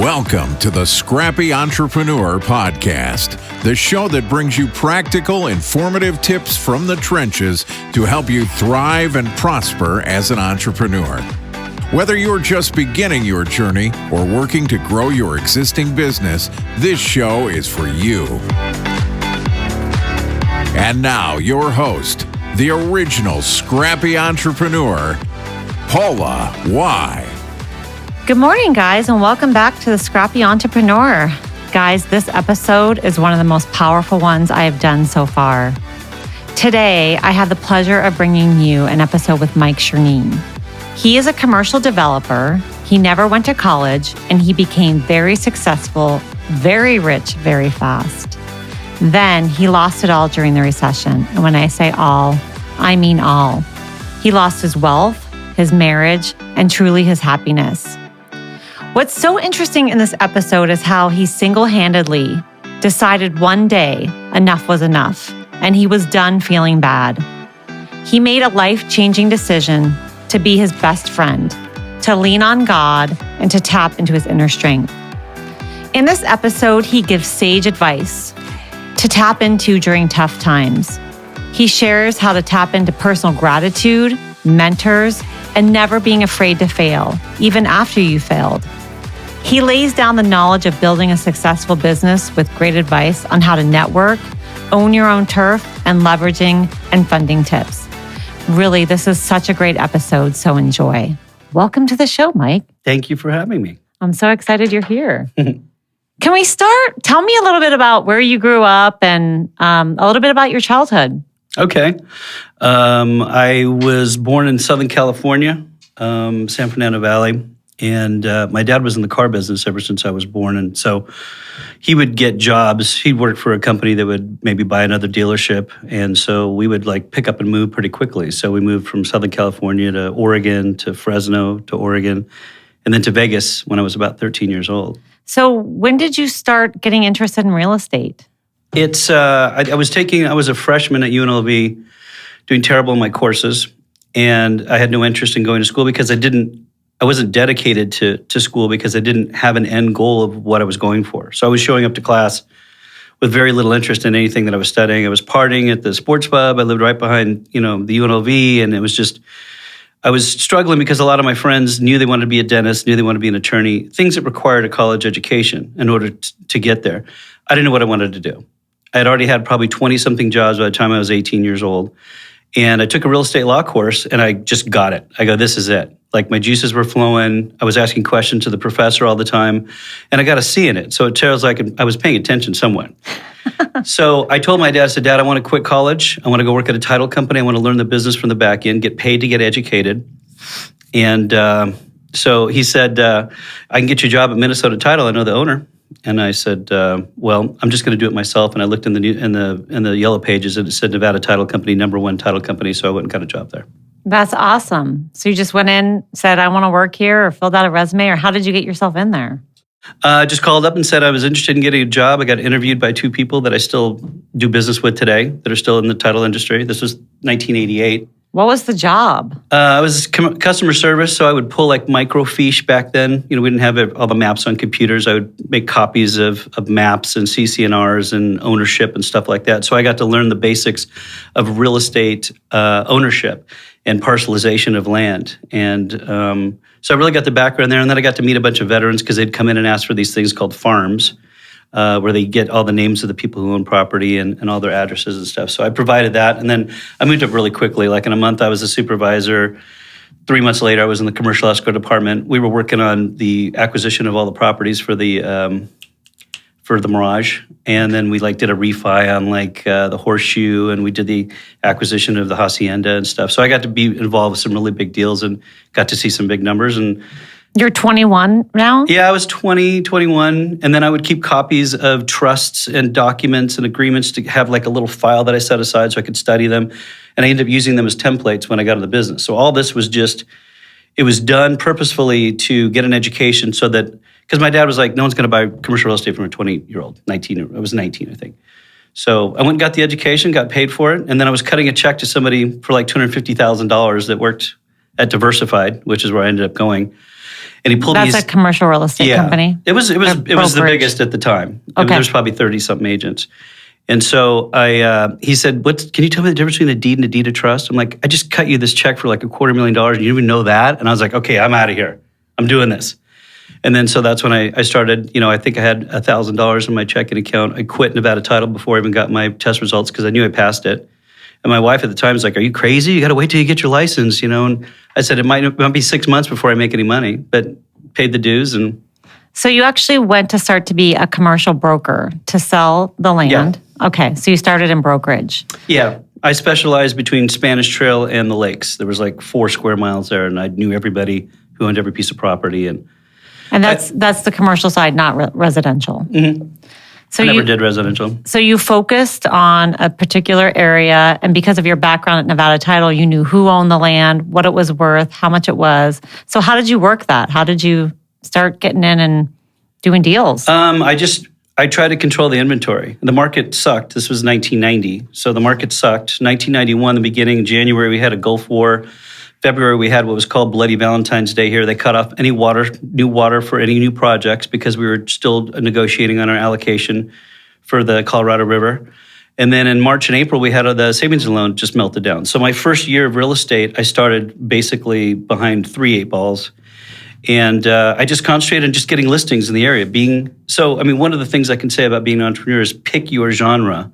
Welcome to the Scrappy Entrepreneur Podcast, the show that brings you practical, informative tips from the trenches to help you thrive and prosper as an entrepreneur. Whether you're just beginning your journey or working to grow your existing business, this show is for you. And now, your host, the original Scrappy Entrepreneur, Paula Y. Good morning, guys, and welcome back to the Scrappy Entrepreneur. Guys, this episode is one of the most powerful ones I have done so far. Today, I have the pleasure of bringing you an episode with Mike Chernine. He is a commercial developer. He never went to college, and he became very successful, very rich, very fast. Then he lost it all during the recession. And when I say all, I mean all. He lost his wealth, his marriage, and truly his happiness. What's so interesting in this episode is how he single-handedly decided one day enough was enough, and he was done feeling bad. He made a life-changing decision to be his best friend, to lean on God, and to tap into his inner strength. In this episode, he gives sage advice to tap into during tough times. He shares how to tap into personal gratitude, mentors, and never being afraid to fail, even after you failed. He lays down the knowledge of building a successful business with great advice on how to network, own your own turf, and leveraging and funding tips. Really, this is such a great episode, so enjoy. Welcome to the show, Mike. Thank you for having me. I'm so excited you're here. Can we start? Tell me a little bit about where you grew up and a little bit about your childhood. Okay. I was born in Southern California, San Fernando Valley. And my dad was in the car business ever since I was born. And so he would get jobs. He'd work for a company that would maybe buy another dealership. And so we would pick up and move pretty quickly. So we moved from Southern California to Oregon, to Fresno, to Oregon, and then to Vegas when I was about 13 years old. So when did you start getting interested in real estate? It's I was a freshman at UNLV doing terrible in my courses. And I had no interest in going to school because I wasn't dedicated to school because I didn't have an end goal of what I was going for. So I was showing up to class with very little interest in anything that I was studying. I was partying at the sports pub. I lived right behind, the UNLV, and it was just, I was struggling because a lot of my friends knew they wanted to be a dentist, knew they wanted to be an attorney, things that required a college education in order to get there. I didn't know what I wanted to do. I had already had probably 20-something jobs by the time I was 18 years old. And I took a real estate law course, and I just got it. I go, this is it. My juices were flowing. I was asking questions to the professor all the time, and I got a C in it. So it tells I was paying attention somewhat. So I told my dad, I said, Dad, I want to quit college. I want to go work at a title company. I want to learn the business from the back end, get paid to get educated. And so he said, I can get you a job at Minnesota Title. I know the owner. And I said, well, I'm just going to do it myself. And I looked in the yellow pages, and it said Nevada Title Company, #1 title company. So I went and got a job there. That's awesome. So you just went in, said, I want to work here, or filled out a resume, or how did you get yourself in there? I just called up and said I was interested in getting a job. I got interviewed by 2 people that I still do business with today that are still in the title industry. This was 1988. What was the job? I was customer service, so I would pull microfiche back then. We didn't have all the maps on computers. I would make copies of maps and CC&Rs and ownership and stuff like that. So I got to learn the basics of real estate ownership and parcelization of land. And so I really got the background there. And then I got to meet a bunch of veterans because they'd come in and ask for these things called farms, where they get all the names of the people who own property and all their addresses and stuff. So I provided that. And then I moved up really quickly. In a month, I was a supervisor. 3 months later, I was in the commercial escrow department. We were working on the acquisition of all the properties for the Mirage. And then we did a refi on the Horseshoe, and we did the acquisition of the Hacienda and stuff. So I got to be involved with some really big deals and got to see some big numbers. And you're 21 now? Yeah, I was 20, 21. And then I would keep copies of trusts and documents and agreements to have a little file that I set aside so I could study them. And I ended up using them as templates when I got into the business. So all this was it was done purposefully to get an education so that, because my dad was no one's going to buy commercial real estate from a 20-year-old, 19, I was 19, I think. So I went and got the education, got paid for it. And then I was cutting a check to somebody for $250,000 that worked at Diversified, which is where I ended up going. And he pulled That's a commercial real estate company? It was the brokerage. biggest at the time. Okay. There's probably 30-something agents. And so he said, can you tell me the difference between a deed and a deed of trust? I'm like, I just cut you this check for like $250,000 and you didn't even know that? And I was like, okay, I'm out of here. I'm doing this. And then so that's when I started, I think I had $1,000 in my checking account. I quit Nevada Title before I even got my test results because I knew I passed it. And my wife at the time was like, are you crazy? You got to wait till you get your license, And I said, it might be 6 months before I make any money, but paid the dues. And so you actually went to start to be a commercial broker to sell the land? Yeah. Okay, so you started in brokerage. Yeah. I specialized between Spanish Trail and the lakes. There was like 4 square miles there, and I knew everybody who owned every piece of property. And that's the commercial side, not residential. Mm-hmm. So I never did residential. So you focused on a particular area, and because of your background at Nevada Title, you knew who owned the land, what it was worth, how much it was. So how did you work that? How did you start getting in and doing deals? I tried to control the inventory. The market sucked. This was 1990. So the market sucked. 1991, the beginning, January, we had a Gulf War. February, we had what was called Bloody Valentine's Day here. They cut off any new water for any new projects because we were still negotiating on our allocation for the Colorado River. And then in March and April, we had the savings and loan just melted down. So my first year of real estate, I started basically behind 3 8 balls. And I just concentrated on just getting listings in the area. One of the things I can say about being an entrepreneur is pick your genre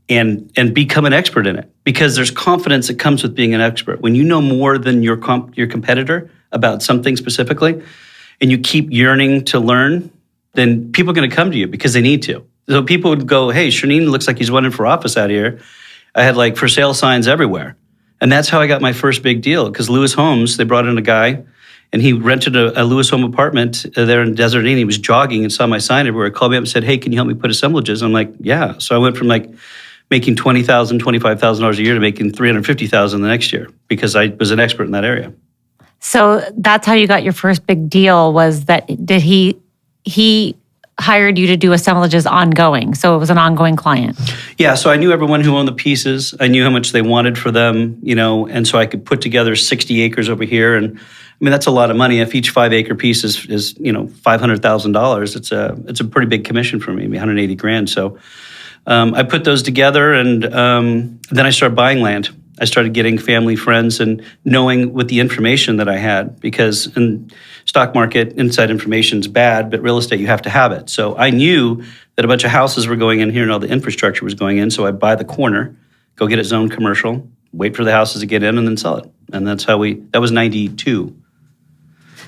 and become an expert in it. Because there's confidence that comes with being an expert. When you know more than your competitor about something specifically, and you keep yearning to learn, then people are going to come to you because they need to. So people would go, hey, Chernine looks like he's running for office out here. I had like for sale signs everywhere. And that's how I got my first big deal. Because Lewis Homes, they brought in a guy, and he rented a Lewis home apartment there in Desert Inn. He was jogging and saw my sign everywhere. He called me up and said, hey, can you help me put assemblages? I'm like, yeah. So I went from like making $20,000, $25,000 a year to making $350,000 the next year because I was an expert in that area. So that's how you got your first big deal, was that he hired you to do assemblages ongoing. So it was an ongoing client. Yeah, so I knew everyone who owned the pieces. I knew how much they wanted for them, and so I could put together 60 acres over here. And that's a lot of money. If each 5-acre piece is $500,000, it's a pretty big commission for me, $180,000. So I put those together, and then I started buying land. I started getting family, friends, and knowing with the information that I had, because in stock market, inside information is bad, but real estate, you have to have it. So I knew that a bunch of houses were going in here and all the infrastructure was going in. So I'd buy the corner, go get it zoned commercial, wait for the houses to get in, and then sell it. And that's how that was 92.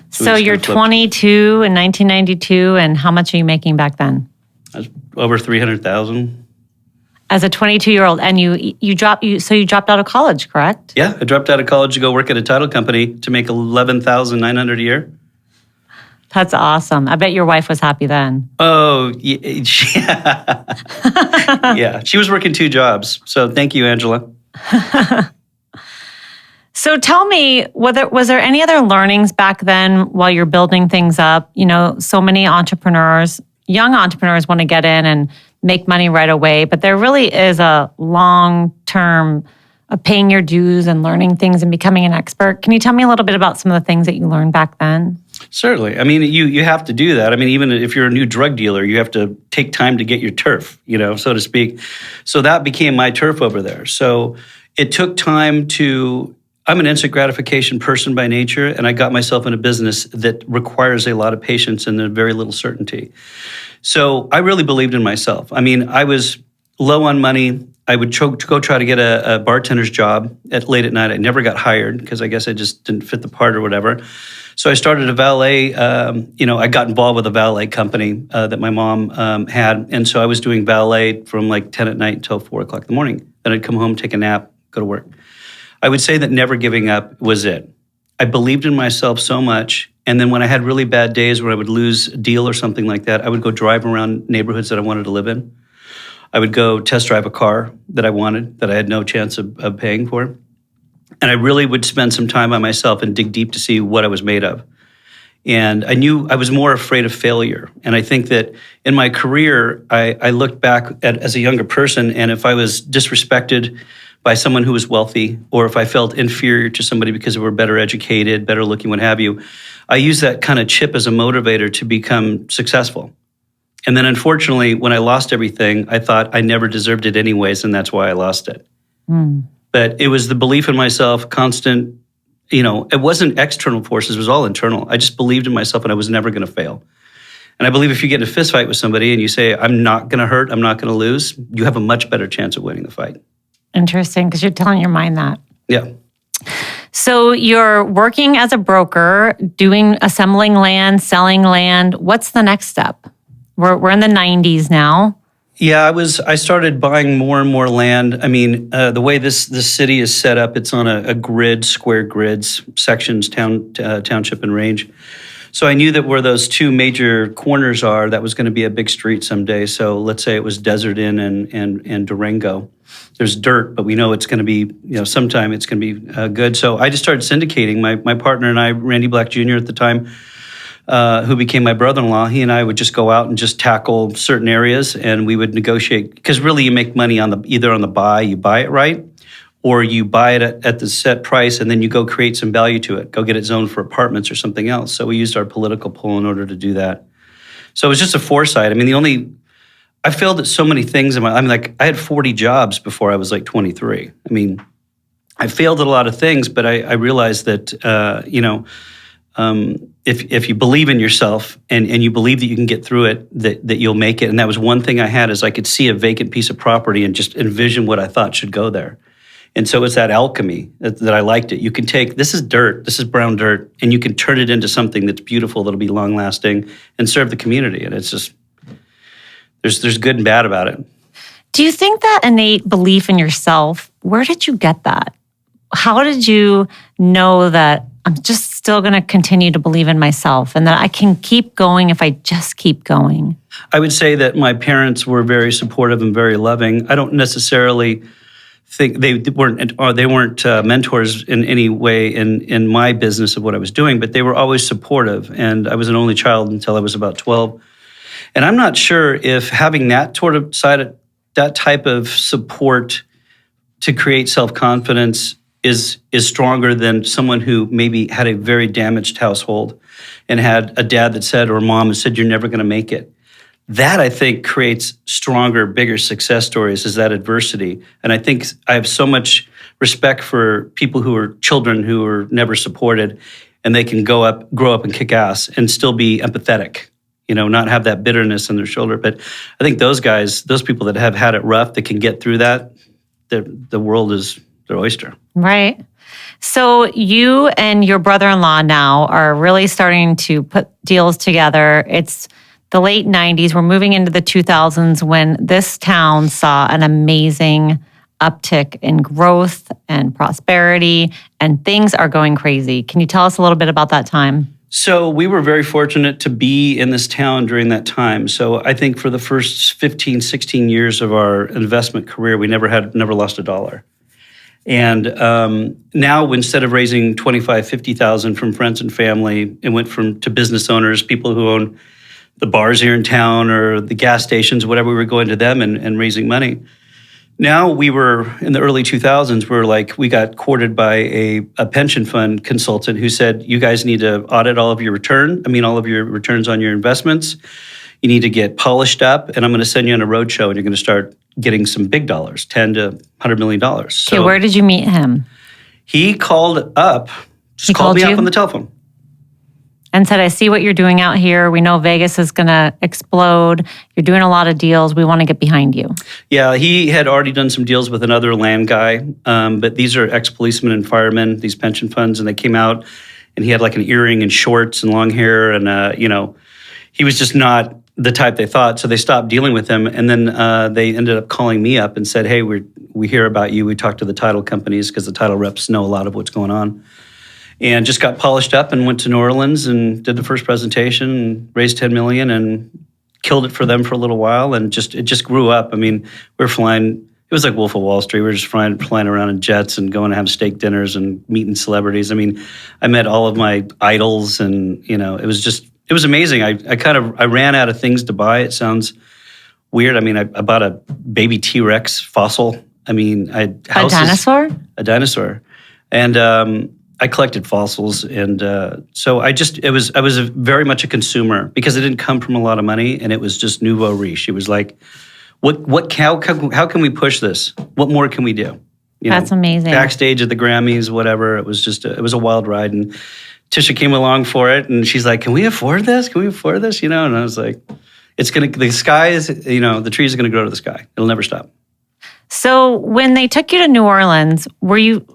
So you're 22 in 1992, and how much are you making back then? I was over $300,000. As a 22-year-old, and you dropped out of college, correct? Yeah, I dropped out of college to go work at a title company to make $11,900 a year. That's awesome. I bet your wife was happy then. Oh, yeah. Yeah, she was working 2 jobs. So thank you, Angela. So tell me, was there any other learnings back then while you're building things up? So many young entrepreneurs want to get in and make money right away, but there really is a long-term of paying your dues and learning things and becoming an expert. Can you tell me a little bit about some of the things that you learned back then? Certainly. You have to do that. Even if you're a new drug dealer, you have to take time to get your turf, so to speak. So that became my turf over there. So it took time I'm an instant gratification person by nature, and I got myself in a business that requires a lot of patience and a very little certainty. So I really believed in myself. I was low on money. I would go try to get a bartender's job late at night. I never got hired because I guess I just didn't fit the part or whatever. So I started a valet. I got involved with a valet company that my mom had. And so I was doing valet from like 10 at night until 4 o'clock in the morning. Then I'd come home, take a nap, go to work. I would say that never giving up was it. I believed in myself so much. And then when I had really bad days where I would lose a deal or something like that, I would go drive around neighborhoods that I wanted to live in. I would go test drive a car that I wanted, that I had no chance of paying for. And I really would spend some time by myself and dig deep to see what I was made of. And I knew I was more afraid of failure. And I think that in my career, I looked back as a younger person, and if I was disrespected by someone who was wealthy, or if I felt inferior to somebody because they were better educated, better looking, what have you, I used that kind of chip as a motivator to become successful. And then unfortunately, when I lost everything, I thought I never deserved it anyways, and that's why I lost it. But it was the belief in myself, constant, it wasn't external forces, it was all internal. I just believed in myself and I was never going to fail. And I believe if you get in a fist fight with somebody and you say, I'm not going to hurt, I'm not going to lose, you have a much better chance of winning the fight. Interesting, because you're telling your mind that. Yeah. So you're working as a broker, assembling land, selling land. What's the next step? We're in the 90s now. Yeah, I started buying more and more land. I mean, the way this city is set up, it's on a grid, square grids, sections, township and range. So I knew that where those two major corners are, that was going to be a big street someday. So let's say it was Desert Inn and Durango. There's dirt, but we know it's going to be, sometime it's going to be good. So I just started syndicating. My partner and I, Randy Black Jr. at the time, who became my brother-in-law, he and I would just go out and just tackle certain areas, and we would negotiate. Because really, you make money either on the buy, you buy it right, or you buy it at the set price, and then you go create some value to it. Go get it zoned for apartments or something else. So we used our political pull in order to do that. So it was just a foresight. I mean, I failed at so many things. I had 40 jobs before I was like 23. I mean, I failed at a lot of things, but I realized that, if you believe in yourself and you believe that you can get through it, that you'll make it. And that was one thing I had, is I could see a vacant piece of property and just envision what I thought should go there. And so it's that alchemy that I liked it. You can take, this is dirt, this is brown dirt, and you can turn it into something that's beautiful, that'll be long lasting and serve the community. And it's just, there's good and bad about it. Do you think that innate belief in yourself, where did you get that? How did you know that I'm just still going to continue to believe in myself and that I can keep going if I just keep going? I would say that my parents were very supportive and very loving. I don't necessarily think they weren't mentors in any way in my business of what I was doing, but they were always supportive. And I was an only child until I was about 12. And I'm not sure if having that sort of that type of support to create self-confidence is stronger than someone who maybe had a very damaged household and had a dad that said, or a mom that said, you're never going to make it. That, I think, creates stronger, bigger success stories, is that adversity. And I think I have so much respect for people who are children who were never supported, and they can grow up and kick ass and still be empathetic, not have that bitterness on their shoulder. But I think those guys, those people that have had it rough, that can get through that, the world is their oyster. Right. So you and your brother-in-law now are really starting to put deals together. It's the late 90s. We're moving into the 2000s when this town saw an amazing uptick in growth and prosperity, and things are going crazy. Can you tell us a little bit about that time? So we were very fortunate to be in this town during that time. So I think for the first 15, 16 years of our investment career, we never lost a dollar. And now, instead of raising $25,000, $50,000 from friends and family, it went to business owners, people who own the bars here in town or the gas stations, whatever. We were going to them and raising money. Now we were in the early 2000s. We got courted by a pension fund consultant who said, "You guys need to audit all of your returns on your investments. You need to get polished up, and I'm going to send you on a roadshow, and you're going to start getting some big dollars, $10 to $100 million." Okay, where did you meet him? He called up, called me up on the telephone. And said, I see what you're doing out here. We know Vegas is going to explode. You're doing a lot of deals. We want to get behind you. Yeah, he had already done some deals with another land guy, but these are ex-policemen and firemen, these pension funds, and they came out, and he had like an earring and shorts and long hair, and he was just not the type they thought, so they stopped dealing with him. And then they ended up calling me up and said, "Hey, we hear about you. We talked to the title companies because the title reps know a lot of what's going on." And just got polished up and went to New Orleans and did the first presentation and raised $10 million and killed it for them for a little while. And it just grew up. I mean, we were flying. It was like Wolf of Wall Street. We were just flying around in jets and going to have steak dinners and meeting celebrities. I mean, I met all of my idols, and it was amazing. I ran out of things to buy. It sounds weird. I mean, I bought a baby T-Rex fossil. I mean, a dinosaur? A dinosaur. And I collected fossils, and so I was very much a consumer because it didn't come from a lot of money, and it was just nouveau riche. It was like, how can we push this? What more can we do? That's amazing. Backstage at the Grammys, whatever. It was it was a wild ride, and Tisha came along for it, and she's like, "Can we afford this? Can we afford this?" And I was like, the sky is, the trees are gonna grow to the sky. It'll never stop. So when they took you to New Orleans, were you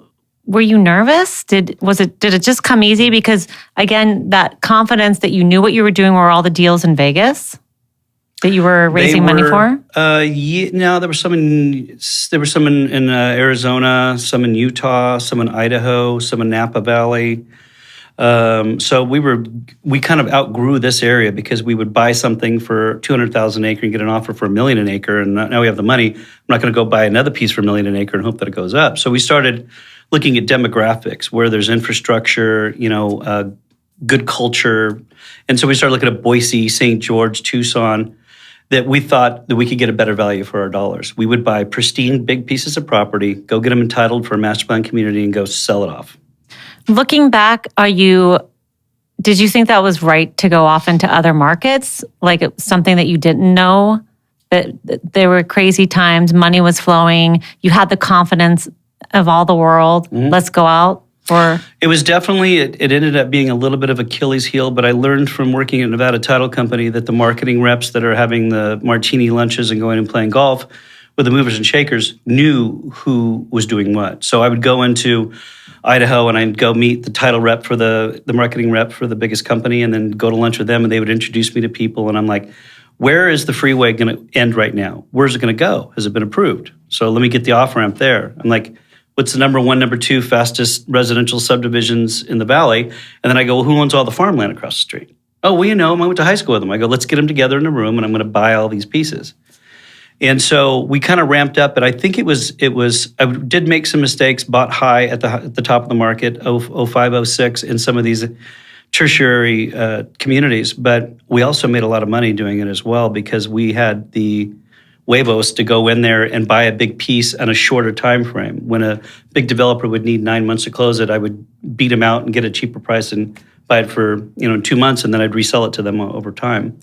nervous? Did it just come easy? Because again, that confidence that you knew what you were doing were all the deals in Vegas that you were raising money for? No, there were some in Arizona, some in Utah, some in Idaho, some in Napa Valley. So we kind of outgrew this area because we would buy something for $200,000 an acre and get an offer for $1 million an acre, and now we have the money. I'm not going to go buy another piece for $1 million an acre and hope that it goes up. So we started looking at demographics, where there's infrastructure, good culture, and so we started looking at Boise, St. George, Tucson, that we thought that we could get a better value for our dollars. We would buy pristine, big pieces of property, go get them entitled for a master plan community, and go sell it off. Looking back, did you think that was right to go off into other markets? Like it was something that you didn't know, that there were crazy times, money was flowing, you had the confidence of all the world, let's go out? Or it was definitely, it ended up being a little bit of Achilles heel, but I learned from working at Nevada Title Company that the marketing reps that are having the martini lunches and going and playing golf with the movers and shakers knew who was doing what. So I would go into Idaho and I'd go meet the title rep for the marketing rep for the biggest company, and then go to lunch with them, and they would introduce me to people, and I'm like, where is the freeway going to end right now? Where's it going to go? Has it been approved? So let me get the off ramp there. I'm like, what's the number 1, number 2 fastest residential subdivisions in the valley? And then I go, well, who owns all the farmland across the street? Oh, well, I went to high school with them. I go, let's get them together in a room, and I'm going to buy all these pieces. And so we kind of ramped up, but I think it was. I did make some mistakes, bought high at the top of the market, 05, 06, in some of these tertiary communities. But we also made a lot of money doing it as well, because we had the huevos to go in there and buy a big piece on a shorter time frame. When a big developer would need 9 months to close it, I would beat them out and get a cheaper price and buy it for 2 months, and then I'd resell it to them over time.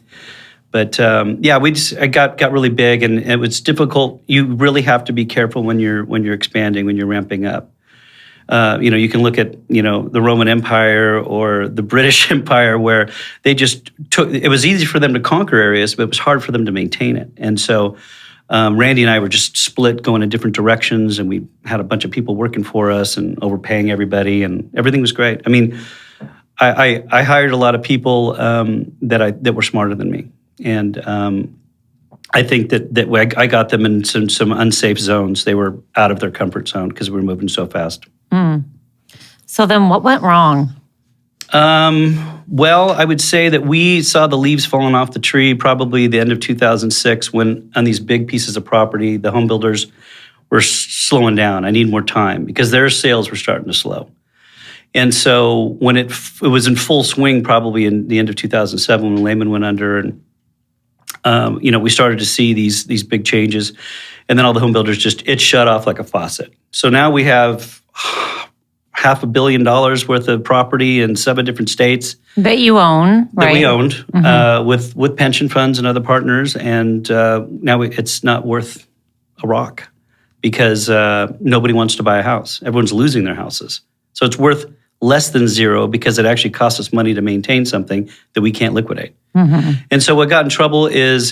But I got really big, and it was difficult. You really have to be careful when you're expanding, when you're ramping up. You can look at the Roman Empire or the British Empire, where they just took. It was easy for them to conquer areas, but it was hard for them to maintain it. And so Randy and I were just split, going in different directions, and we had a bunch of people working for us and overpaying everybody, and everything was great. I mean, I hired a lot of people that were smarter than me. And I think that I got them in some unsafe zones. They were out of their comfort zone because we were moving so fast. So then what went wrong? Well, I would say that we saw the leaves falling off the tree probably the end of 2006, when on these big pieces of property, the home builders were slowing down. I need more time, because their sales were starting to slow. And so when it was in full swing, probably in the end of 2007, when Lehman went under, and we started to see these big changes, and then all the home builders it shut off like a faucet. So now we have $500 million worth of property in 7 different states that you own, right? That we owned with pension funds and other partners, and now it's not worth a rock, because nobody wants to buy a house. Everyone's losing their houses, so it's worth less than zero, because it actually costs us money to maintain something that we can't liquidate. And so what got in trouble is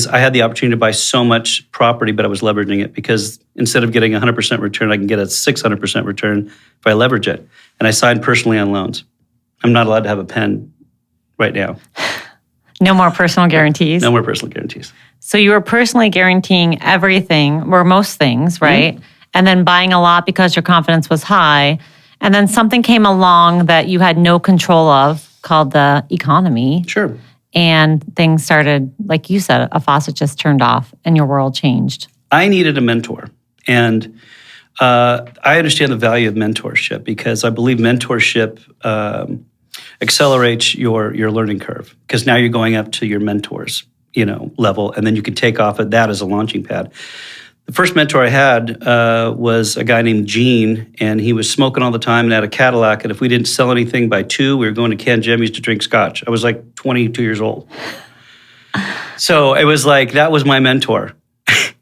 I had the opportunity to buy so much property, but I was leveraging it, because instead of getting 100% return, I can get a 600% return if I leverage it. And I signed personally on loans. I'm not allowed to have a pen right now. No more personal guarantees? No more personal guarantees. So you were personally guaranteeing everything, or most things, right? And then buying a lot because your confidence was high. And then something came along that you had no control of, called the economy. Sure. And things started, like you said, a faucet just turned off and your world changed. I needed a mentor. And I understand the value of mentorship, because I believe mentorship accelerates your learning curve, because now you're going up to your mentor's level, and then you can take off at that as a launching pad. The first mentor I had was a guy named Gene, and he was smoking all the time and had a Cadillac. And if we didn't sell anything by 2, we were going to Ken Jimmy's to drink scotch. I was like 22 years old. So it was like, that was my mentor.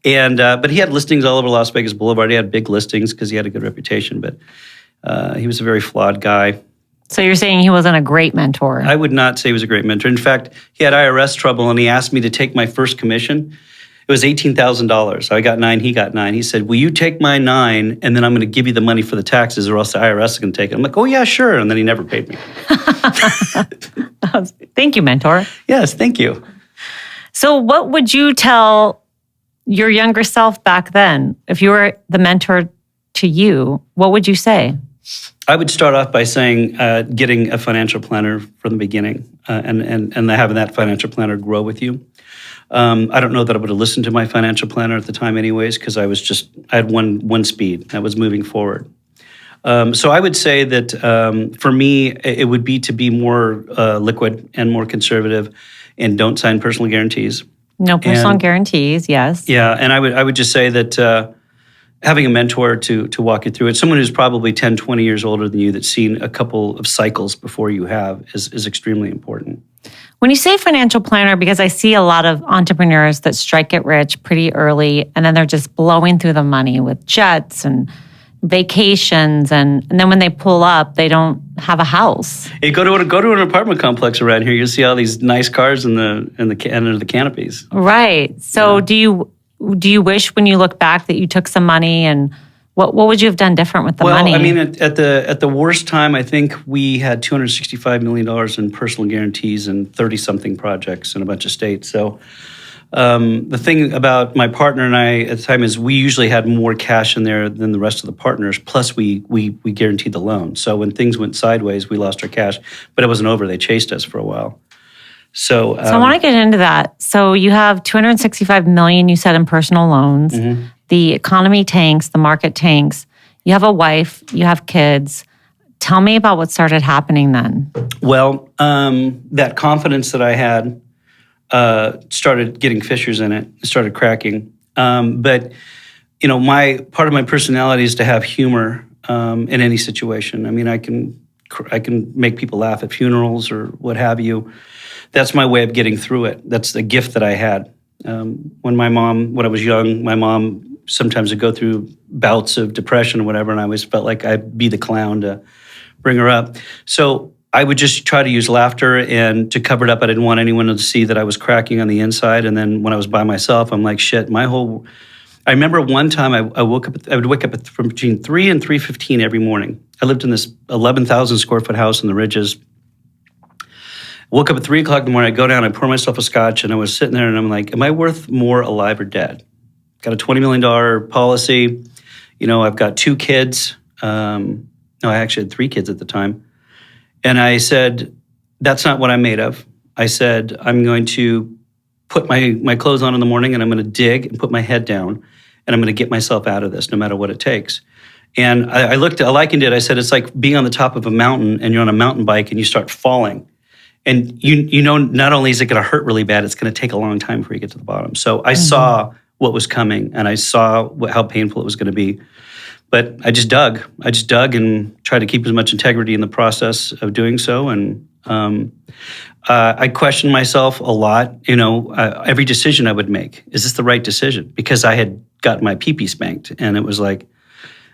And but he had listings all over Las Vegas Boulevard. He had big listings because he had a good reputation, but he was a very flawed guy. So you're saying he wasn't a great mentor? I would not say he was a great mentor. In fact, he had IRS trouble, and he asked me to take my first commission. It was $18,000. So I got 9, he got 9. He said, will you take my 9, and then I'm going to give you the money for the taxes, or else the IRS is going to take it. I'm like, oh, yeah, sure. And then he never paid me. Thank you, mentor. Yes, thank you. So what would you tell your younger self back then? If you were the mentor to you, what would you say? I would start off by saying getting a financial planner from the beginning and having that financial planner grow with you. I don't know that I would have listened to my financial planner at the time anyways, because I had one speed. That was moving forward. So I would say that for me, it would be to be more liquid and more conservative, and don't sign personal guarantees. No personal guarantees, yes. Yeah, and I would just say that having a mentor to walk you through it, someone who's probably 10, 20 years older than you that's seen a couple of cycles before you have is extremely important. When you say financial planner, because I see a lot of entrepreneurs that strike it rich pretty early, and then they're just blowing through the money with jets and vacations, and then when they pull up, they don't have a house. Hey, go to an apartment complex around here. You'll see all these nice cars under the canopies. Right. So do you wish, when you look back, that you took some money, and what would you have done different with the money? Well, I mean, at the worst time, I think we had $265 million in personal guarantees and 30-something projects in a bunch of states. So the thing about my partner and I at the time is we usually had more cash in there than the rest of the partners, plus we guaranteed the loan. So when things went sideways, we lost our cash, but it wasn't over. They chased us for a while. So I want to get into that. So you have $265 million, you said, in personal loans. Mm-hmm. The economy tanks, the market tanks. You have a wife, you have kids. Tell me about what started happening then. Well, that confidence that I had started getting fissures in it. It started cracking. But my part of my personality is to have humor in any situation. I mean, I can make people laugh at funerals or what have you. That's my way of getting through it. That's the gift that I had. When I was young, my mom sometimes would go through bouts of depression or whatever, and I always felt like I'd be the clown to bring her up. So I would just try to use laughter and to cover it up. I didn't want anyone to see that I was cracking on the inside. And then when I was by myself, I'm like, shit, I remember one time I would wake up from between 3 and 3:15 every morning. I lived in this 11,000 square foot house in the Ridges. Woke up at 3 o'clock in the morning, I'd go down, I'd pour myself a scotch, and I was sitting there and I'm like, am I worth more alive or dead? Got a $20 million policy. I've got 2 kids. No, I actually had 3 kids at the time. And I said, that's not what I'm made of. I said, I'm going to put my clothes on in the morning and I'm going to dig and put my head down and I'm going to get myself out of this no matter what it takes. And I likened it. I said, it's like being on the top of a mountain and you're on a mountain bike and you start falling. And not only is it going to hurt really bad, it's going to take a long time before you get to the bottom. So I saw what was coming, and I saw how painful it was going to be. But I just dug. And tried to keep as much integrity in the process of doing so. And I questioned myself a lot. Every decision I would make, is this the right decision? Because I had gotten my pee-pee spanked, and it was like,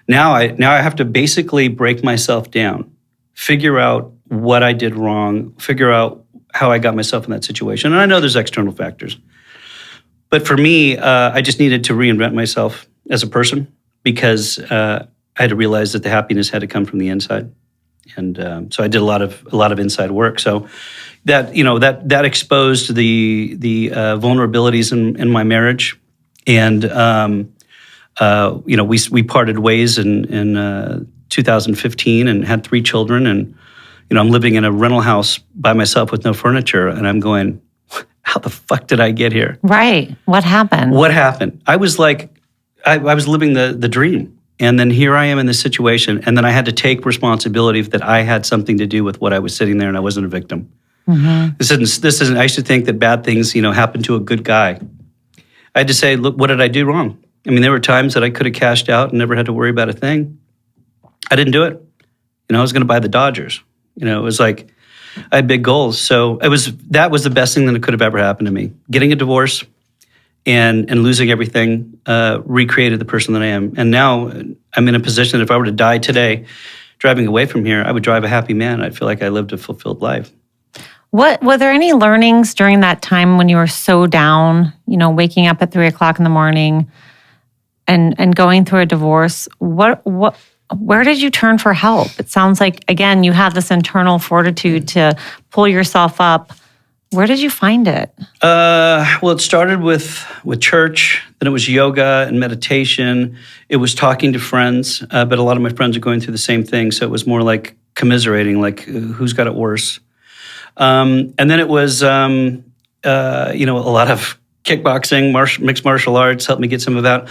now I have to basically break myself down, figure out what I did wrong, figure out how I got myself in that situation. And I know there's external factors. But for me, I just needed to reinvent myself as a person because I had to realize that the happiness had to come from the inside. And so I did a lot of inside work. So that exposed the vulnerabilities in my marriage. And we parted ways in 2015 and had 3 children. And I'm living in a rental house by myself with no furniture, and I'm going, how the fuck did I get here? Right. What happened? I was like, I was living the dream. And then here I am in this situation, and then I had to take responsibility that I had something to do with what I was sitting there, and I wasn't a victim. Mm-hmm. This isn't, I used to think that bad things, happen to a good guy. I had to say, look, what did I do wrong? I mean, there were times that I could have cashed out and never had to worry about a thing. I didn't do it. I was going to buy the Dodgers. It was like I had big goals. So that was the best thing that could have ever happened to me. Getting a divorce and losing everything recreated the person that I am. And now I'm in a position that if I were to die today, driving away from here, I would drive a happy man. I'd feel like I lived a fulfilled life. Were there any learnings during that time when you were so down, waking up at 3:00 in the morning and going through a divorce? Where did you turn for help? It sounds like, again, you have this internal fortitude to pull yourself up. Where did you find it? Well, it started with church, then it was yoga and meditation. It was talking to friends, but a lot of my friends are going through the same thing, so it was more like commiserating, like who's got it worse. And then it was, a lot of kickboxing, mixed martial arts helped me get some of that.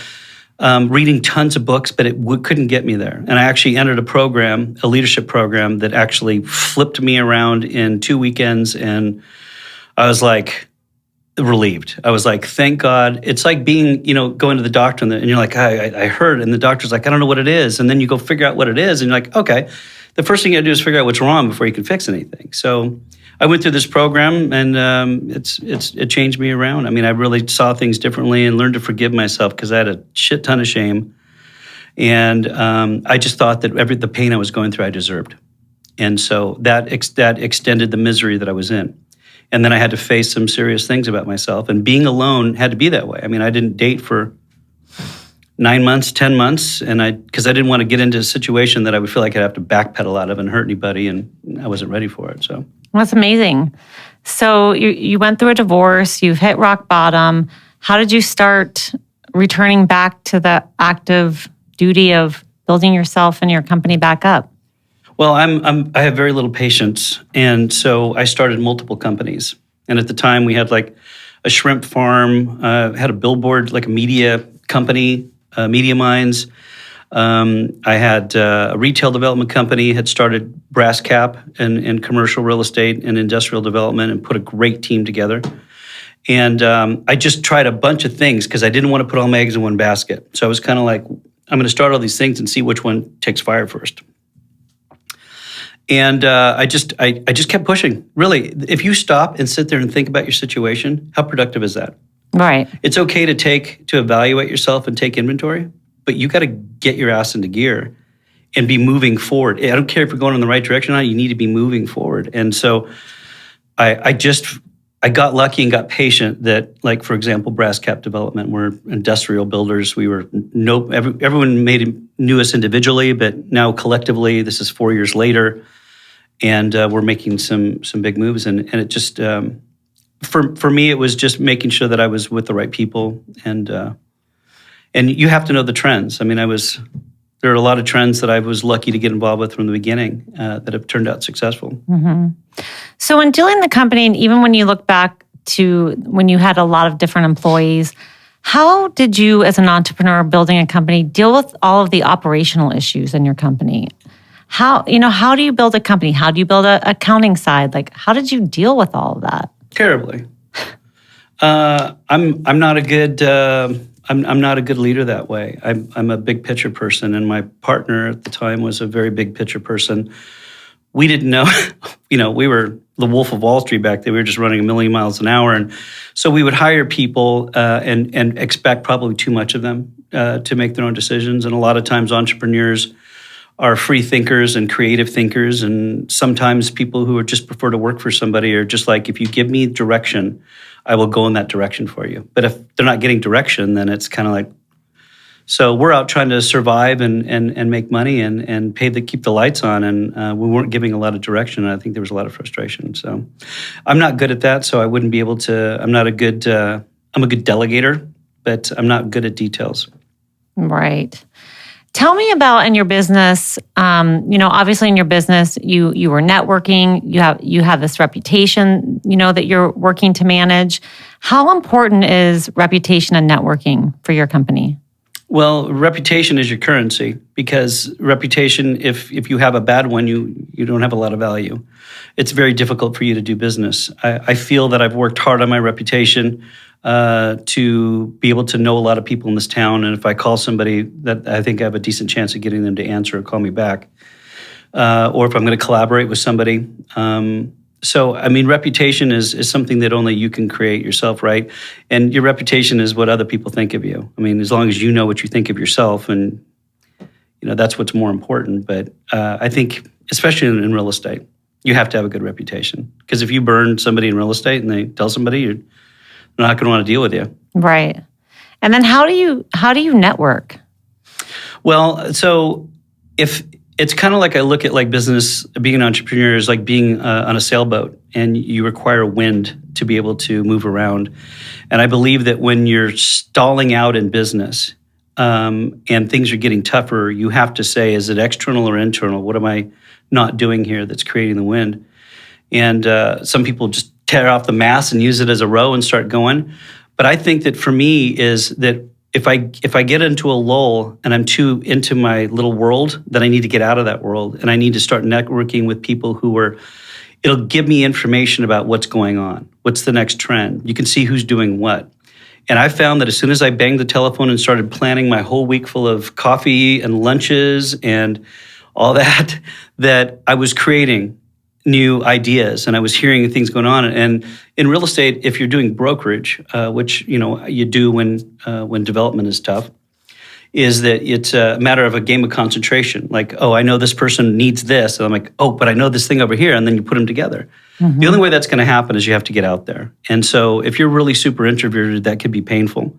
Reading tons of books, but it couldn't get me there. And I actually entered a leadership program that actually flipped me around in 2 weekends, and I was like relieved. I was like, thank God. It's like being, going to the doctor and you're like, I heard, and the doctor's like, I don't know what it is. And then you go figure out what it is, and you're like, okay. The first thing you got to do is figure out what's wrong before you can fix anything. So I went through this program, and it changed me around. I mean, I really saw things differently and learned to forgive myself because I had a shit ton of shame. And I just thought that the pain I was going through, I deserved. And so that extended the misery that I was in. And then I had to face some serious things about myself. And being alone had to be that way. I mean, I didn't date for 9 months, 10 months, because I didn't want to get into a situation that I would feel like I'd have to backpedal out of and hurt anybody, and I wasn't ready for it. So that's amazing. So you went through a divorce, you've hit rock bottom. How did you start returning back to the active duty of building yourself and your company back up? Well, I have very little patience, and so I started multiple companies. And at the time, we had like a shrimp farm, had a billboard, like a media company, Media Minds. I had a retail development company, had started Brass Cap in commercial real estate and industrial development, and put a great team together. And I just tried a bunch of things because I didn't want to put all my eggs in one basket. So I was kind of like, I'm going to start all these things and see which one takes fire first. And I just kept pushing. Really, if you stop and sit there and think about your situation, how productive is that? Right. It's okay to evaluate yourself and take inventory, but you got to get your ass into gear and be moving forward. I don't care if you're going in the right direction or not, you need to be moving forward. And so I got lucky and got patient that, like, for example, Brass Cap Development, we're industrial builders. Everyone knew us individually, but now collectively, this is 4 years later, and we're making some big moves. And it just, for me, it was just making sure that I was with the right people. And you have to know the trends. I mean, there are a lot of trends that I was lucky to get involved with from the beginning that have turned out successful. Mm-hmm. So in dealing the company, and even when you look back to when you had a lot of different employees, how did you, as an entrepreneur building a company, deal with all of the operational issues in your company? How do you build a company? How do you build an accounting side? Like, how did you deal with all of that? Terribly. I'm not a good I'm not a good leader that way. I'm a big picture person, and my partner at the time was a very big picture person. We didn't know, we were the Wolf of Wall Street back then. We were just running 1 million miles an hour, and so we would hire people and expect probably too much of them to make their own decisions. And a lot of times, entrepreneurs are free thinkers and creative thinkers, and sometimes people who just prefer to work for somebody are just like, if you give me direction, I will go in that direction for you. But if they're not getting direction, then it's kind of like, so we're out trying to survive and make money and keep the lights on, and we weren't giving a lot of direction, and I think there was a lot of frustration. So I'm not good at that, so I wouldn't be able to, I'm a good delegator, but I'm not good at details. Right. Tell me about in your business, obviously in your business, you were networking, you have this reputation, that you're working to manage. How important is reputation and networking for your company? Well, reputation is your currency, because reputation, if you have a bad one, you don't have a lot of value. It's very difficult for you to do business. I feel that I've worked hard on my reputation. to be able to know a lot of people in this town. And if I call somebody, that I think I have a decent chance of getting them to answer or call me back. Or if I'm going to collaborate with somebody. So, I mean, reputation is something that only you can create yourself, right? And your reputation is what other people think of you. I mean, as long as you know what you think of yourself, and that's what's more important. But I think, especially in real estate, you have to have a good reputation. Because if you burn somebody in real estate and they tell somebody, they're not going to want to deal with you. Right. And then how do you network? Well, so if it's kind of like I look at like business, being an entrepreneur is like being on a sailboat, and you require wind to be able to move around. And I believe that when you're stalling out in business and things are getting tougher, you have to say, is it external or internal? What am I not doing here that's creating the wind? And some people just tear off the mast and use it as a row and start going. But I think that for me is that if I get into a lull and I'm too into my little world, then I need to get out of that world, and I need to start networking with people it'll give me information about what's going on. What's the next trend? You can see who's doing what. And I found that as soon as I banged the telephone and started planning my whole week full of coffee and lunches and all that, that I was creating new ideas, and I was hearing things going on. And in real estate, if you're doing brokerage, which you do when development is tough, is that it's a matter of a game of concentration. Like, oh, I know this person needs this, and I'm like, oh, but I know this thing over here, and then you put them together. Mm-hmm. The only way that's going to happen is you have to get out there. And so, if you're really super introverted, that could be painful.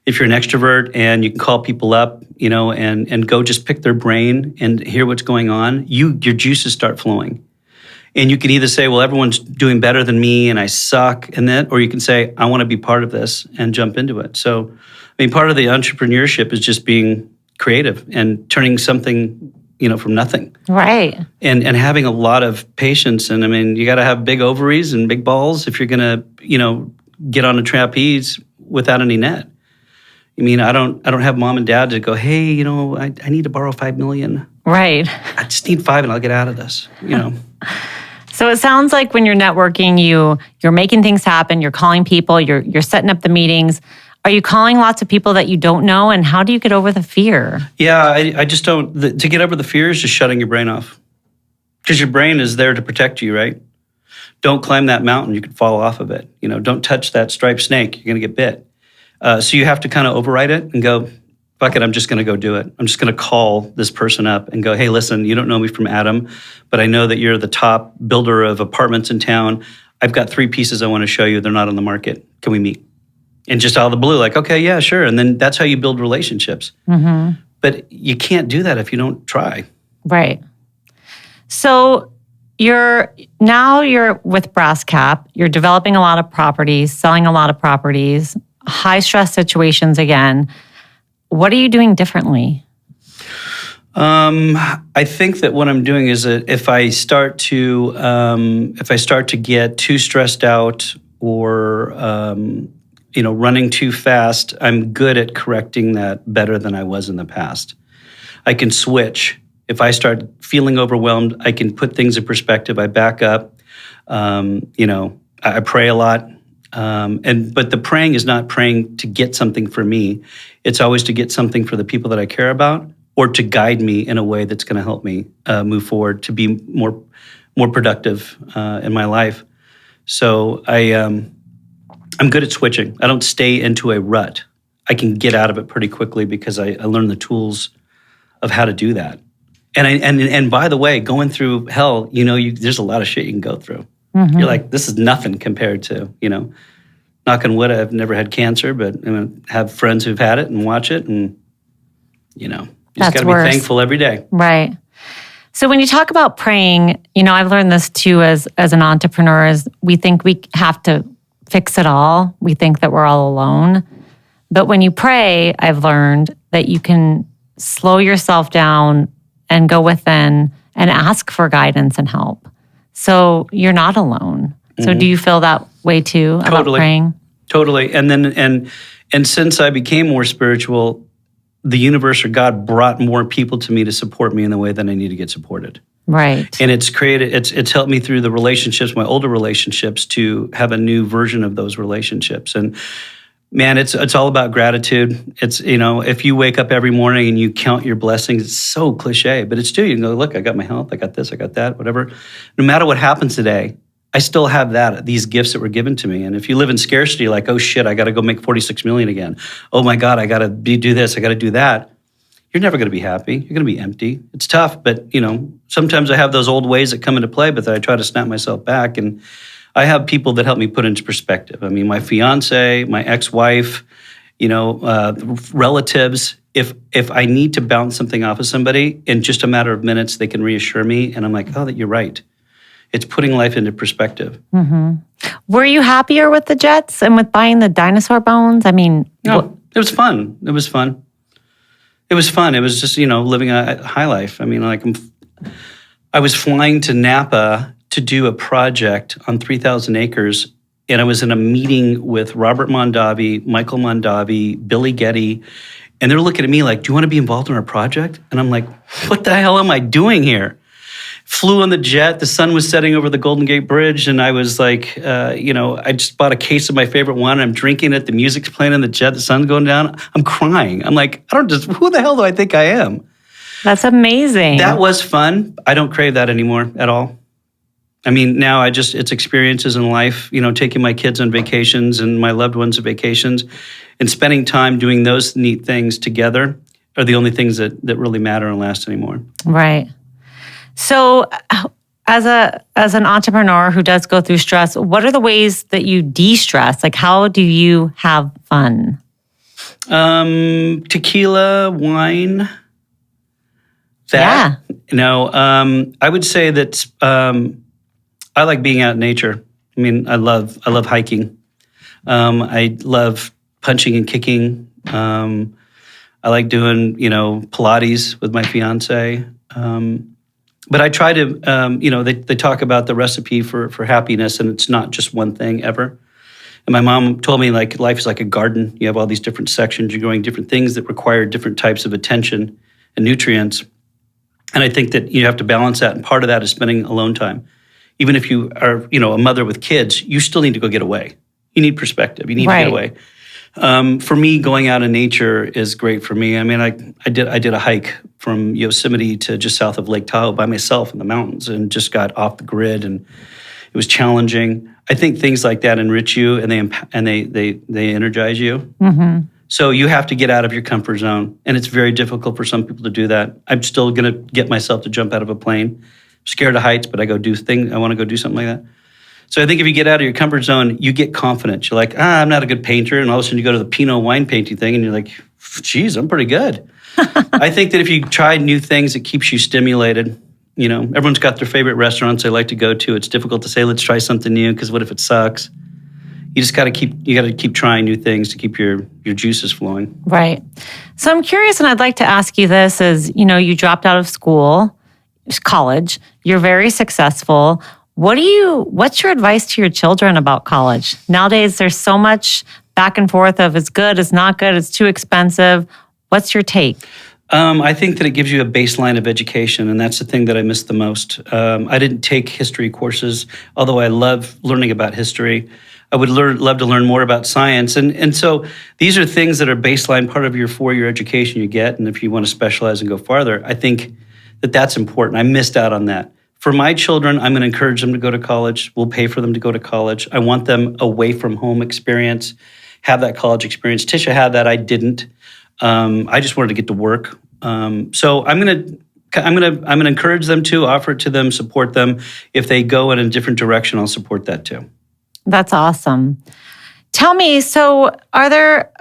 If you're an extrovert and you can call people up, and go just pick their brain and hear what's going on, your juices start flowing. And you can either say, well, everyone's doing better than me and I suck, or you can say, I want to be part of this and jump into it. So, I mean, part of the entrepreneurship is just being creative and turning something, from nothing. Right. And having a lot of patience. And I mean, you got to have big ovaries and big balls if you're going to, get on a trapeze without any net. I mean, I don't have mom and dad to go, hey, I need to borrow $5 million. Right. I just need 5 and I'll get out of this, So it sounds like when you're networking, you're making things happen, you're calling people, you're setting up the meetings. Are you calling lots of people that you don't know, and how do you get over the fear? Yeah, I just don't. To get over the fear is just shutting your brain off. Because your brain is there to protect you, right? Don't climb that mountain, you could fall off of it. Don't touch that striped snake, you're going to get bit. So you have to kind of override it and go, fuck it, I'm just going to go do it. I'm just going to call this person up and go, hey, listen, you don't know me from Adam, but I know that you're the top builder of apartments in town. I've got 3 pieces I want to show you. They're not on the market. Can we meet? And just out of the blue, like, okay, yeah, sure. And then that's how you build relationships. Mm-hmm. But you can't do that if you don't try. Right. So you're with Brass Cap. You're developing a lot of properties, selling a lot of properties, high stress situations again. What are you doing differently? I think that what I'm doing is that if I start to get too stressed out or running too fast, I'm good at correcting that better than I was in the past. I can switch. If I start feeling overwhelmed, I can put things in perspective. I back up. I pray a lot. But the praying is not praying to get something for me. It's always to get something for the people that I care about, or to guide me in a way that's going to help me move forward, to be more productive in my life. So I'm good at switching. I don't stay into a rut. I can get out of it pretty quickly because I learned the tools of how to do that. And by the way, going through hell, there's a lot of shit you can go through. Mm-hmm. You're like, this is nothing compared to, knock on wood, I've never had cancer, but have friends who've had it and watch it, and, you just got to be thankful every day. Right. So when you talk about praying, I've learned this too as an entrepreneur, is we think we have to fix it all. We think that we're all alone. But when you pray, I've learned that you can slow yourself down and go within and ask for guidance and help. So you're not alone. So do you feel that way too about praying? Totally. And then and since I became more spiritual, the universe or God brought more people to me to support me in the way that I need to get supported. Right. And it's helped me through the relationships, my older relationships, to have a new version of those relationships. And man, it's all about gratitude. It's, if you wake up every morning and you count your blessings, it's so cliche, but it's true. You can go, look, I got my health, I got this, I got that, whatever. No matter what happens today, I still have these gifts that were given to me. And if you live in scarcity, like, oh shit, I got to go make 46 million again. Oh my God, I got to do this, I got to do that. You're never going to be happy. You're going to be empty. It's tough, but sometimes I have those old ways that come into play, but then I try to snap myself back. And I have people that help me put into perspective. I mean, my fiance, my ex-wife, relatives. If I need to bounce something off of somebody, in just a matter of minutes, they can reassure me, and I'm like, oh, that you're right. It's putting life into perspective. Mm-hmm. Were you happier with the Jets and with buying the dinosaur bones? I mean, no, it was fun. It was fun. It was fun. It was just, living a high life. I mean, I was flying to Napa to do a project on 3,000 acres, and I was in a meeting with Robert Mondavi, Michael Mondavi, Billy Getty, and they're looking at me like, do you want to be involved in our project? And I'm like, what the hell am I doing here? Flew on the jet. The sun was setting over the Golden Gate Bridge, and I was like, I just bought a case of my favorite wine. I'm drinking it. The music's playing on the jet. The sun's going down. I'm crying. I'm like, who the hell do I think I am? That's amazing. That was fun. I don't crave that anymore at all. I mean, now it's experiences in life, taking my kids on vacations and my loved ones on vacations, and spending time doing those neat things together are the only things that really matter and last anymore. Right. So as an entrepreneur who does go through stress, what are the ways that you de-stress? Like, how do you have fun? Tequila, wine. That. Yeah. I would say that I like being out in nature. I mean, I love hiking. I love punching and kicking. I like doing, Pilates with my fiance. But I try to, they talk about the recipe for happiness, and it's not just one thing ever. And my mom told me, like, life is like a garden. You have all these different sections. You're growing different things that require different types of attention and nutrients. And I think that you have to balance that. And part of that is spending alone time. Even if you are, a mother with kids, you still need to go get away. You need perspective. You need to get away. For me, going out in nature is great for me. I mean, I did a hike from Yosemite to just south of Lake Tahoe by myself in the mountains, and just got off the grid, and it was challenging. I think things like that enrich you, and they energize you. Mm-hmm. So you have to get out of your comfort zone, and it's very difficult for some people to do that. I'm still going to get myself to jump out of a plane. I'm scared of heights, but I want to go do something like that. So I think if you get out of your comfort zone, you get confidence. You're like, I'm not a good painter. And all of a sudden you go to the Pinot wine painting thing and you're like, geez, I'm pretty good. I think that if you try new things, it keeps you stimulated. Everyone's got their favorite restaurants they like to go to. It's difficult to say, let's try something new, because what if it sucks? You just got to keep trying new things to keep your juices flowing. Right. So I'm curious, and I'd like to ask you this, is, you dropped out of school, college, you're very successful. What's your advice to your children about college? Nowadays, there's so much back and forth of it's good, it's not good, it's too expensive. What's your take? I think that it gives you a baseline of education, and that's the thing that I miss the most. I didn't take history courses, although I love learning about history. I would love to learn more about science. And so these are things that are baseline part of your 4-year education you get, and if you want to specialize and go farther, I think that that's important. I missed out on that. For my children, I'm going to encourage them to go to college. We'll pay for them to go to college. I want them away from home experience, have that college experience. Tisha had that. I didn't. I just wanted to get to work. So I'm going to encourage them to, offer it to them, support them. If they go in a different direction, I'll support that too. That's awesome. Tell me, so are there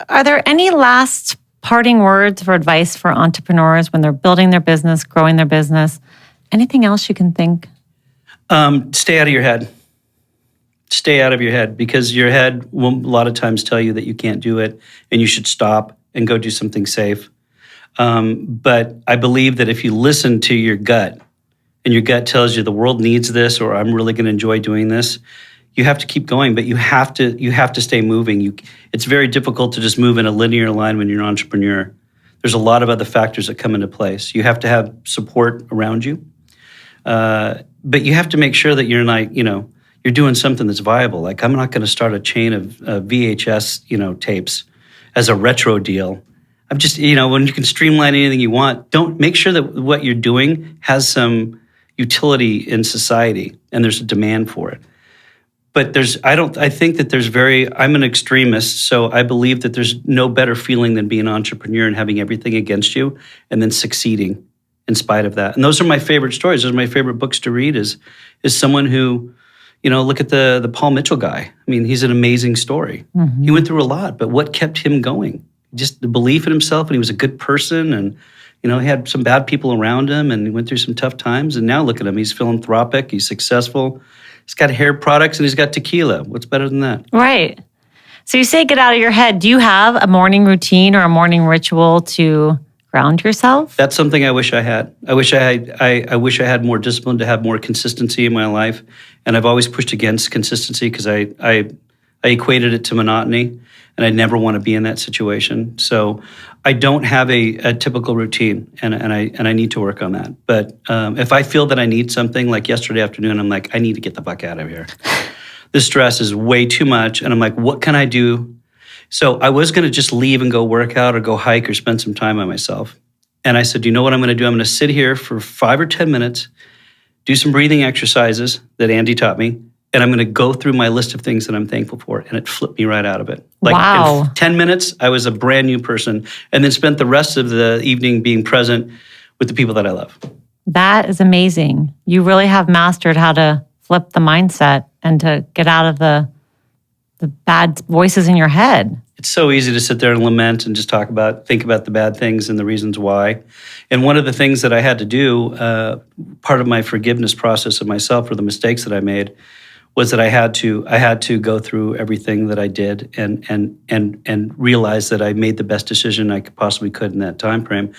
any last parting words for advice for entrepreneurs when they're building their business, growing their business? Anything else you can think? Stay out of your head. Stay out of your head, because your head will a lot of times tell you that you can't do it and you should stop and go do something safe. But I believe that if you listen to your gut, and your gut tells you the world needs this, or I'm really going to enjoy doing this, you have to keep going, but you have to stay moving. It's very difficult to just move in a linear line when you're an entrepreneur. There's a lot of other factors that come into place. You have to have support around you. But you have to make sure that you're like, you're doing something that's viable. Like, I'm not going to start a chain of VHS, tapes as a retro deal. I'm just, when you can streamline anything you want, don't make sure that what you're doing has some utility in society and there's a demand for it. But I think that I'm an extremist, so I believe that there's no better feeling than being an entrepreneur and having everything against you and then succeeding in spite of that. And those are my favorite stories. Those are my favorite books to read is someone who, look at the Paul Mitchell guy. I mean, he's an amazing story. Mm-hmm. He went through a lot, but what kept him going? Just the belief in himself, and he was a good person, and he had some bad people around him, and he went through some tough times, and now look at him. He's philanthropic, he's successful, he's got hair products, and he's got tequila. What's better than that? Right. So you say get out of your head. Do you have a morning routine or a morning ritual to ground yourself? That's something I wish I had. I wish I had more discipline, to have more consistency in my life, and I've always pushed against consistency because I equated it to monotony, and I never want to be in that situation. So I don't have a typical routine, and I need to work on that. But if I feel that I need something, like yesterday afternoon, I'm like, I need to get the fuck out of here. The stress is way too much, and I'm like, what can I do? So I was going to just leave and go work out or go hike or spend some time by myself. And I said, you know what I'm going to do? I'm going to sit here for 5 or 10 minutes, do some breathing exercises that Andy taught me, and I'm going to go through my list of things that I'm thankful for. And it flipped me right out of it. Like, wow. In 10 minutes, I was a brand new person, and then spent the rest of the evening being present with the people that I love. That is amazing. You really have mastered how to flip the mindset and to get out of the bad voices in your head. It's so easy to sit there and lament and just think about the bad things and the reasons why. And one of the things that I had to do, part of my forgiveness process of myself for the mistakes that I made, was that I had to go through everything that I did and realize that I made the best decision I possibly could in that time frame,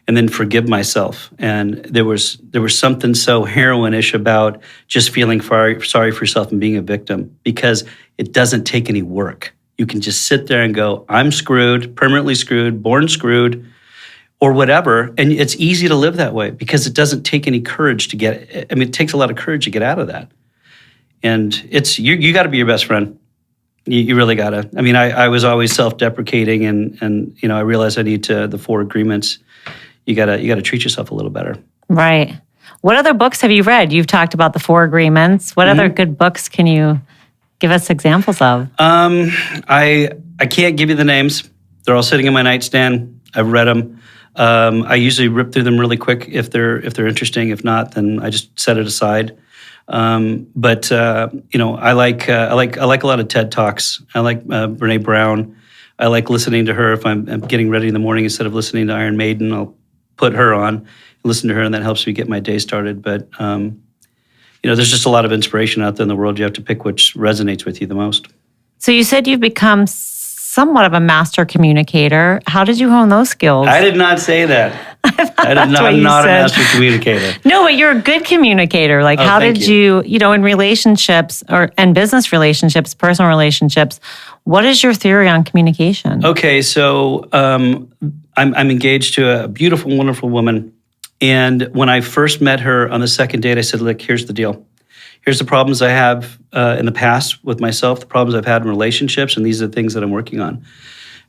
and then forgive myself. And there was something so heroin-ish about just feeling sorry for yourself and being a victim, because it doesn't take any work. You can just sit there and go, I'm screwed, permanently screwed, born screwed, or whatever. And it's easy to live that way because it doesn't take any courage to it takes a lot of courage to get out of that. And it's you got to be your best friend. You really got to. I mean, I was always self-deprecating, and I realized I need the 4 agreements. You gotta treat yourself a little better. Right. What other books have you read? You've talked about the 4 agreements. What other good books can you give us examples of? I can't give you the names. They're all sitting in my nightstand. I've read them. I usually rip through them really quick if they're interesting. If not, then I just set it aside. But I like a lot of TED Talks. I like Brene Brown. I like listening to her if I'm getting ready in the morning. Instead of listening to Iron Maiden, I'll put her on and listen to her, and that helps me get my day started. But there's just a lot of inspiration out there in the world. You have to pick which resonates with you the most. So you said you've become somewhat of a master communicator. How did you hone those skills? I did not say that. I'm not a master communicator. No, but you're a good communicator. Like, how did you, in relationships and business relationships, personal relationships, what is your theory on communication? Okay, so I'm engaged to a beautiful, wonderful woman. And when I first met her on the second date, I said, look, here's the deal. Here's the problems I have in the past with myself, the problems I've had in relationships, and these are the things that I'm working on.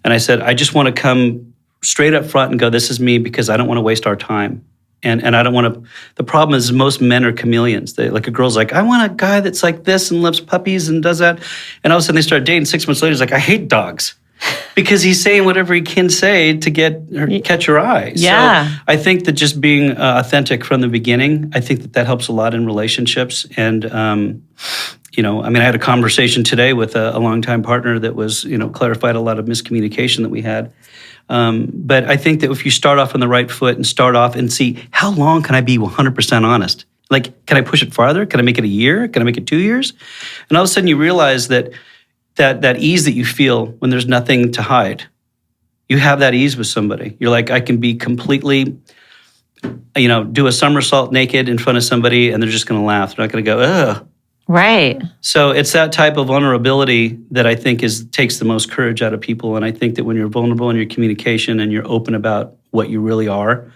And I said, I just want to come straight up front and go, this is me, because I don't want to waste our time. And I don't want to, the problem is most men are chameleons. Like, a girl's like, I want a guy that's like this and loves puppies and does that. And all of a sudden they start dating. 6 months later, he's like, I hate dogs. Because he's saying whatever he can say to catch her eye. Yeah. So I think that just being authentic from the beginning, I think that helps a lot in relationships. And, I had a conversation today with a longtime partner that was, clarified a lot of miscommunication that we had. But I think that if you start off on the right foot and start off and see, how long can I be 100% honest? Like, can I push it farther? Can I make it a year? Can I make it 2 years? And all of a sudden you realize that ease that you feel when there's nothing to hide, you have that ease with somebody. You're like, I can be completely, do a somersault naked in front of somebody and they're just going to laugh. They're not going to go, ugh. Right. So it's that type of vulnerability that I think takes the most courage out of people. And I think that when you're vulnerable in your communication and you're open about what you really are,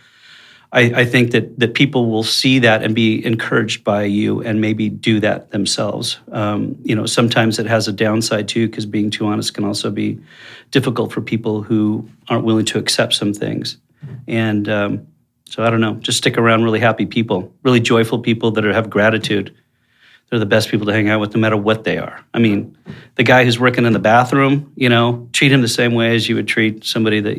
I think that people will see that and be encouraged by you and maybe do that themselves. Sometimes it has a downside too, because being too honest can also be difficult for people who aren't willing to accept some things. And so I don't know, just stick around really happy people, really joyful people that have gratitude. They're the best people to hang out with no matter what they are. I mean, the guy who's working in the bathroom, treat him the same way as you would treat somebody that,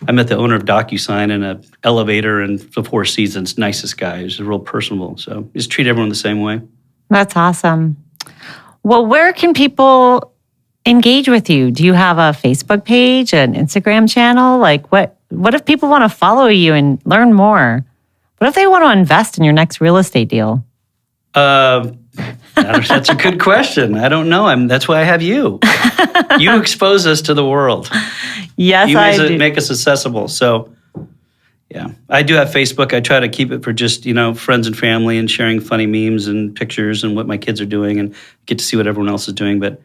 I met the owner of DocuSign in an elevator in the Four Seasons, nicest guy. He's real personable. So just treat everyone the same way. That's awesome. Well, where can people engage with you? Do you have a Facebook page, an Instagram channel? Like what if people want to follow you and learn more? What if they want to invest in your next real estate deal? That's a good question. I don't know. That's why I have you. You expose us to the world. Yes, I do. You make us accessible. So, yeah. I do have Facebook. I try to keep it for just, friends and family and sharing funny memes and pictures and what my kids are doing and get to see what everyone else is doing. But,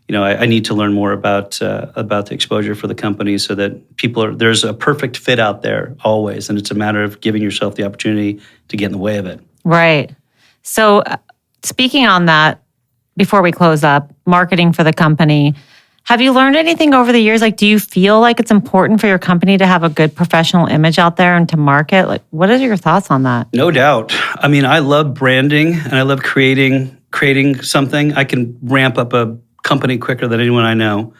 I need to learn more about the exposure for the company so that there's a perfect fit out there always. And it's a matter of giving yourself the opportunity to get in the way of it. Right. So speaking on that, before we close up, marketing for the company, have you learned anything over the years? Like, do you feel like it's important for your company to have a good professional image out there and to market? Like, what are your thoughts on that? No doubt. I mean, I love branding and I love creating something. I can ramp up a company quicker than anyone I know.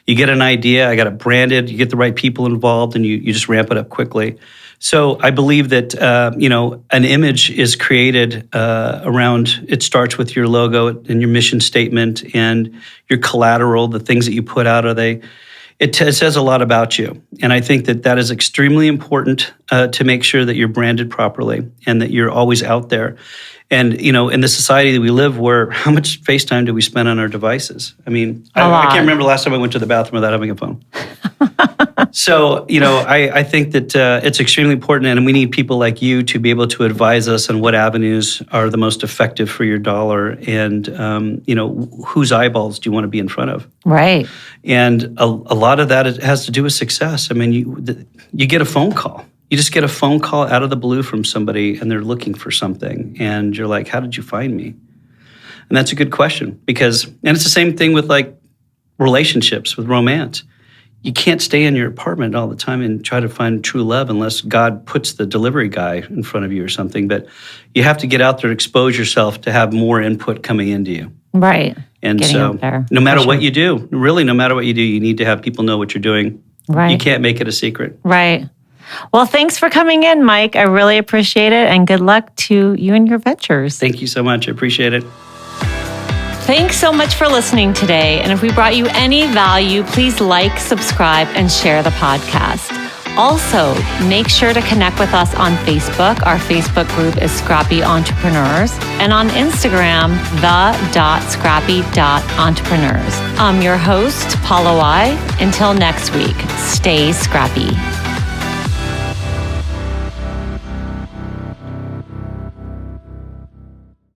You get an idea, I got it branded, you get the right people involved, and you just ramp it up quickly. So I believe that, an image is created around, it starts with your logo and your mission statement and your collateral, the things that you put out. It says a lot about you. And I think that is extremely important to make sure that you're branded properly and that you're always out there. And, in the society that we live where, how much face time do we spend on our devices? I mean, I can't remember the last time I went to the bathroom without having a phone. So, I think that it's extremely important, and we need people like you to be able to advise us on what avenues are the most effective for your dollar and, whose eyeballs do you want to be in front of? Right. And a lot of that has to do with success. I mean, you get a phone call. You just get a phone call out of the blue from somebody, and they're looking for something, and you're like, how did you find me? And that's a good question and it's the same thing with like relationships, with romance. You can't stay in your apartment all the time and try to find true love unless God puts the delivery guy in front of you or something. But you have to get out there, expose yourself to have more input coming into you. Right. And so no matter what you do, really, no matter what you do, you need to have people know what you're doing. Right. You can't make it a secret. Right. Well, thanks for coming in, Mike. I really appreciate it. And good luck to you and your ventures. Thank you so much. I appreciate it. Thanks so much for listening today. And if we brought you any value, please like, subscribe, and share the podcast. Also, make sure to connect with us on Facebook. Our Facebook group is Scrappy Entrepreneurs. And on Instagram, the.scrappy.entrepreneurs. I'm your host, Paula Y. Until next week, stay scrappy.